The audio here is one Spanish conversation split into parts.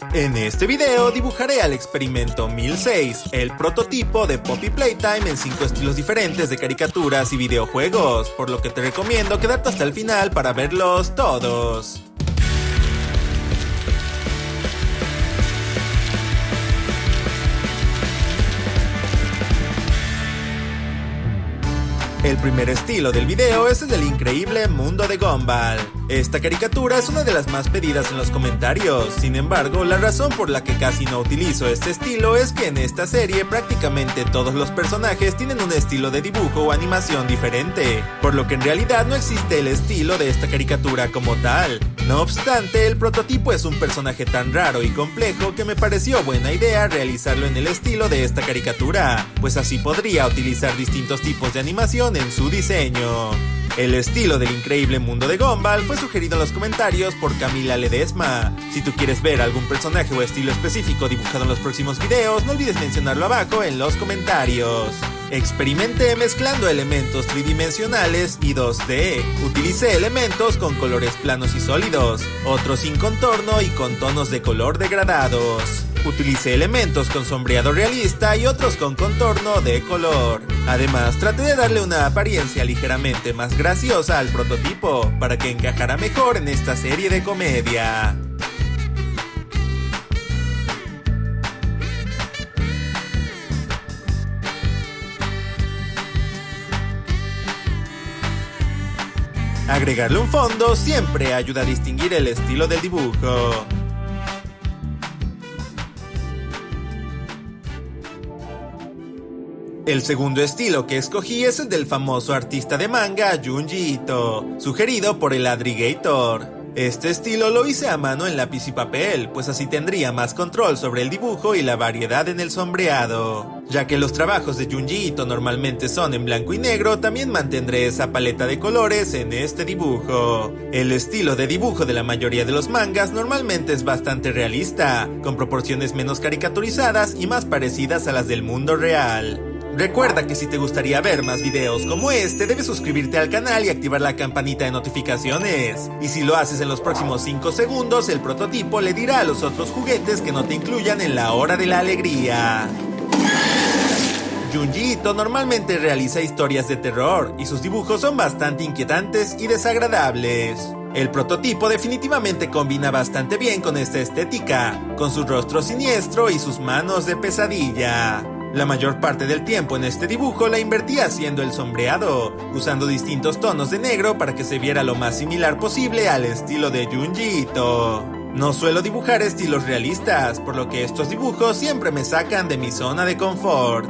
En este video dibujaré al experimento 1006, el prototipo de Poppy Playtime en 5 estilos diferentes de caricaturas y videojuegos, por lo que te recomiendo quedarte hasta el final para verlos todos. El primer estilo del video es el del increíble mundo de Gumball. Esta caricatura es una de las más pedidas en los comentarios, sin embargo, la razón por la que casi no utilizo este estilo es que en esta serie prácticamente todos los personajes tienen un estilo de dibujo o animación diferente, por lo que en realidad no existe el estilo de esta caricatura como tal. No obstante, el prototipo es un personaje tan raro y complejo que me pareció buena idea realizarlo en el estilo de esta caricatura, pues así podría utilizar distintos tipos de animación en su diseño. El estilo del increíble mundo de Gumball fue sugerido en los comentarios por Camila Ledesma. Si tú quieres ver algún personaje o estilo específico dibujado en los próximos videos, no olvides mencionarlo abajo en los comentarios. Experimenté mezclando elementos tridimensionales y 2D. Utilicé elementos con colores planos y sólidos, otros sin contorno y con tonos de color degradados. Utilicé elementos con sombreado realista y otros con contorno de color. Además, traté de darle una apariencia ligeramente más graciosa al prototipo, para que encajara mejor en esta serie de comedia. Agregarle un fondo siempre ayuda a distinguir el estilo del dibujo. El segundo estilo que escogí es el del famoso artista de manga Junji Ito, sugerido por el Adrigator. Este estilo lo hice a mano en lápiz y papel, pues así tendría más control sobre el dibujo y la variedad en el sombreado. Ya que los trabajos de Junji Ito normalmente son en blanco y negro, también mantendré esa paleta de colores en este dibujo. El estilo de dibujo de la mayoría de los mangas normalmente es bastante realista, con proporciones menos caricaturizadas y más parecidas a las del mundo real. Recuerda que si te gustaría ver más videos como este, debes suscribirte al canal y activar la campanita de notificaciones. Y si lo haces en los próximos 5 segundos, el prototipo le dirá a los otros juguetes que no te incluyan en la hora de la alegría. Junji Ito normalmente realiza historias de terror, y sus dibujos son bastante inquietantes y desagradables. El prototipo definitivamente combina bastante bien con esta estética, con su rostro siniestro y sus manos de pesadilla. La mayor parte del tiempo en este dibujo la invertí haciendo el sombreado, usando distintos tonos de negro para que se viera lo más similar posible al estilo de Junji Ito. No suelo dibujar estilos realistas, por lo que estos dibujos siempre me sacan de mi zona de confort.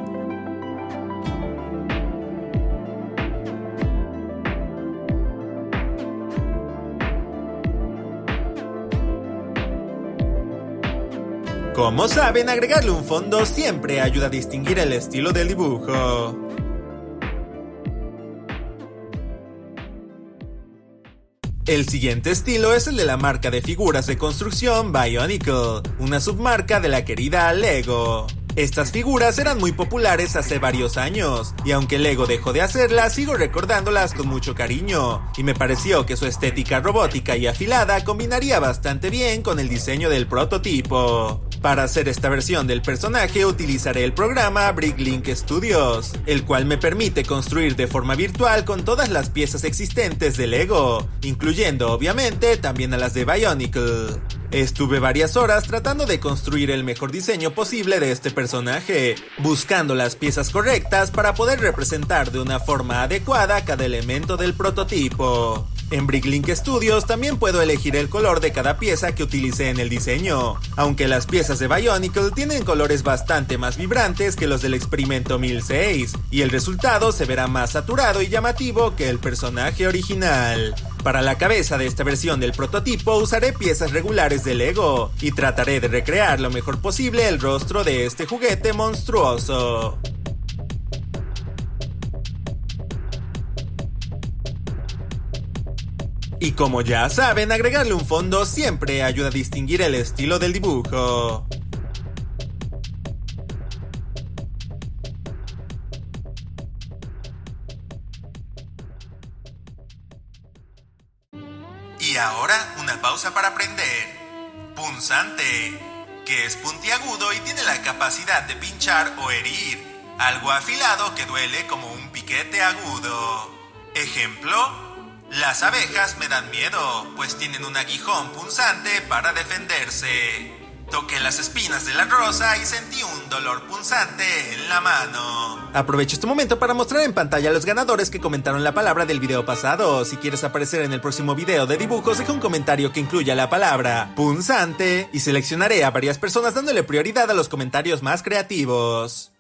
Como saben, agregarle un fondo siempre ayuda a distinguir el estilo del dibujo. El siguiente estilo es el de la marca de figuras de construcción Bionicle, una submarca de la querida Lego. Estas figuras eran muy populares hace varios años, y aunque Lego dejó de hacerlas, sigo recordándolas con mucho cariño, y me pareció que su estética robótica y afilada combinaría bastante bien con el diseño del prototipo. Para hacer esta versión del personaje utilizaré el programa Bricklink Studios, el cual me permite construir de forma virtual con todas las piezas existentes de Lego, incluyendo obviamente también a las de Bionicle. Estuve varias horas tratando de construir el mejor diseño posible de este personaje, buscando las piezas correctas para poder representar de una forma adecuada cada elemento del prototipo. En Bricklink Studios también puedo elegir el color de cada pieza que utilicé en el diseño, aunque las piezas de Bionicle tienen colores bastante más vibrantes que los del experimento 1006, y el resultado se verá más saturado y llamativo que el personaje original. Para la cabeza de esta versión del prototipo usaré piezas regulares de Lego, y trataré de recrear lo mejor posible el rostro de este juguete monstruoso. Y como ya saben, agregarle un fondo siempre ayuda a distinguir el estilo del dibujo. Y ahora una pausa para aprender. Punzante. que es puntiagudo y tiene la capacidad de pinchar o herir, algo afilado que duele como un piquete agudo. Ejemplo: las abejas me dan miedo, pues tienen un aguijón punzante para defenderse. Toqué las espinas de la rosa y sentí un dolor punzante en la mano. Aprovecho este momento para mostrar en pantalla a los ganadores que comentaron la palabra del video pasado. Si quieres aparecer en el próximo video de dibujos, deja un comentario que incluya la palabra punzante y seleccionaré a varias personas dándole prioridad a los comentarios más creativos.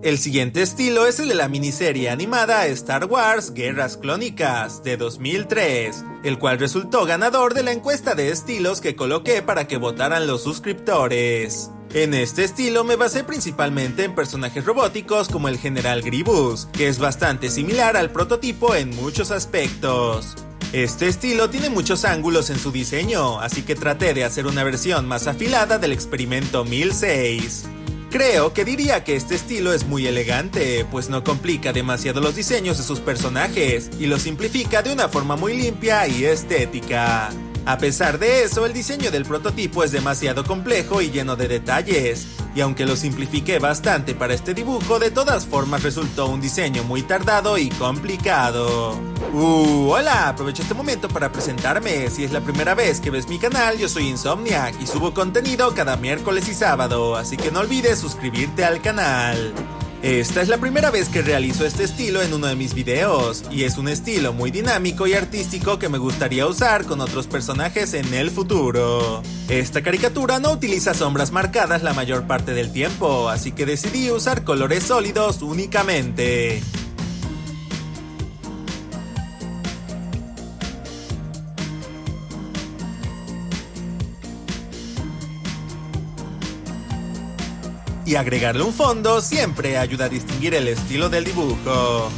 El siguiente estilo es el de la miniserie animada Star Wars Guerras Clónicas de 2003, el cual resultó ganador de la encuesta de estilos que coloqué para que votaran los suscriptores. En este estilo me basé principalmente en personajes robóticos como el General Grievous, que es bastante similar al prototipo en muchos aspectos. Este estilo tiene muchos ángulos en su diseño, así que traté de hacer una versión más afilada del experimento 1006. Creo que diría que este estilo es muy elegante, pues no complica demasiado los diseños de sus personajes y los simplifica de una forma muy limpia y estética. A pesar de eso, el diseño del prototipo es demasiado complejo y lleno de detalles, y aunque lo simplifiqué bastante para este dibujo, de todas formas resultó un diseño muy tardado y complicado. Hola, aprovecho este momento para presentarme. Si es la primera vez que ves mi canal, yo soy Insomniac y subo contenido cada miércoles y sábado, así que no olvides suscribirte al canal. Esta es la primera vez que realizo este estilo en uno de mis videos, y es un estilo muy dinámico y artístico que me gustaría usar con otros personajes en el futuro. Esta caricatura no utiliza sombras marcadas la mayor parte del tiempo, así que decidí usar colores sólidos únicamente. Y agregarle un fondo siempre ayuda a distinguir el estilo del dibujo.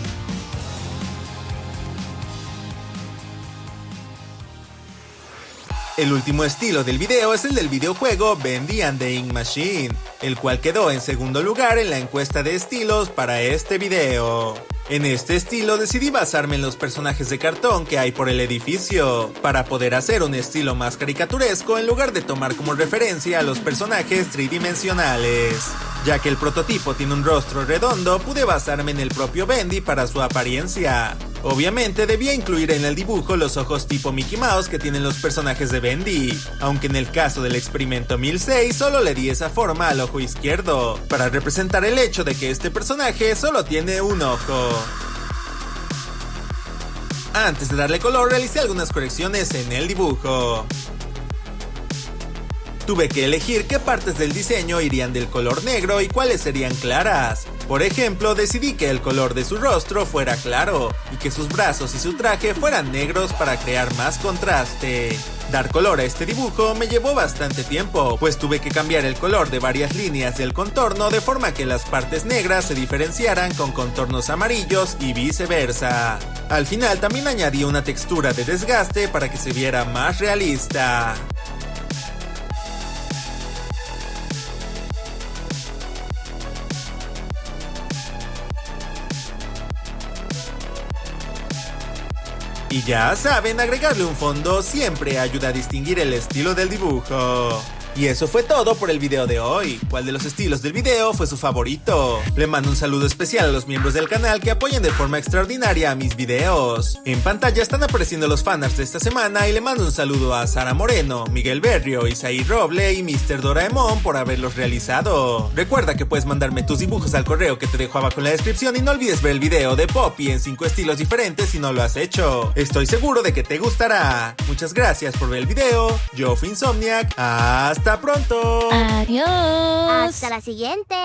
El último estilo del video es el del videojuego Bendy and the Ink Machine, el cual quedó en segundo lugar en la encuesta de estilos para este video. En este estilo decidí basarme en los personajes de cartón que hay por el edificio, para poder hacer un estilo más caricaturesco en lugar de tomar como referencia a los personajes tridimensionales. Ya que el prototipo tiene un rostro redondo, pude basarme en el propio Bendy para su apariencia. Obviamente debía incluir en el dibujo los ojos tipo Mickey Mouse que tienen los personajes de Bendy, aunque en el caso del experimento 1006 solo le di esa forma al ojo izquierdo, para representar el hecho de que este personaje solo tiene un ojo. Antes de darle color realicé algunas correcciones en el dibujo. Tuve que elegir qué partes del diseño irían del color negro y cuáles serían claras. Por ejemplo, decidí que el color de su rostro fuera claro y que sus brazos y su traje fueran negros para crear más contraste. Dar color a este dibujo me llevó bastante tiempo, pues tuve que cambiar el color de varias líneas del contorno de forma que las partes negras se diferenciaran con contornos amarillos y viceversa. Al final también añadí una textura de desgaste para que se viera más realista. Y ya saben, agregarle un fondo siempre ayuda a distinguir el estilo del dibujo. Y eso fue todo por el video de hoy. ¿Cuál de los estilos del video fue su favorito? Le mando un saludo especial a los miembros del canal que apoyan de forma extraordinaria a mis videos. En pantalla están apareciendo los fanarts de esta semana y le mando un saludo a Sara Moreno, Miguel Berrio, Isaí Roble y Mr. Doraemon por haberlos realizado. Recuerda que puedes mandarme tus dibujos al correo que te dejo abajo en la descripción y no olvides ver el video de Poppy en 5 estilos diferentes si no lo has hecho. Estoy seguro de que te gustará. Muchas gracias por ver el video. Yo fui Insomniac. ¡Hasta pronto! Adiós. Hasta la siguiente.